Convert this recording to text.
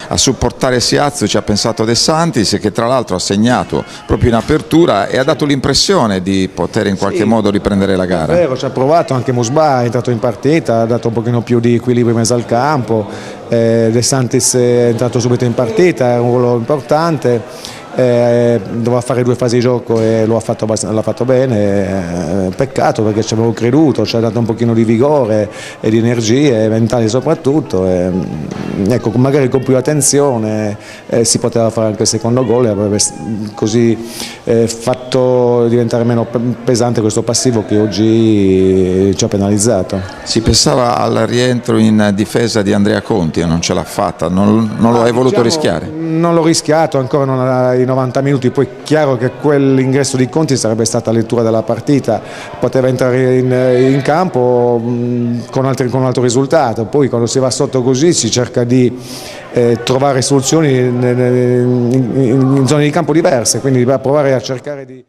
A supportare Siazzo ci ha pensato De Santis, che tra l'altro ha segnato proprio in apertura e ha dato l'impressione di poter in qualche modo riprendere la gara. È vero, ci ha provato, anche Musba è entrato in partita, ha dato un pochino più di equilibrio in mezzo al campo, De Santis è entrato subito in partita, è un ruolo importante. Doveva fare 2 fasi di gioco e l'ha fatto bene, peccato perché ci avevo creduto, ci ha dato un pochino di vigore e di energie mentali soprattutto, ecco, magari con più attenzione si poteva fare anche il secondo gol e avrebbe così fatto diventare meno pesante questo passivo che oggi ci ha penalizzato. Si pensava al rientro in difesa di Andrea Conti e non ce l'ha fatta, non lo hai voluto rischiare? Non l'ho rischiato, ancora non ai 90 minuti, poi è chiaro che quell'ingresso di Conti sarebbe stata la lettura della partita, poteva entrare in campo con un altro risultato, poi quando si va sotto così si cerca di trovare soluzioni in zone di campo diverse, quindi provare a cercare di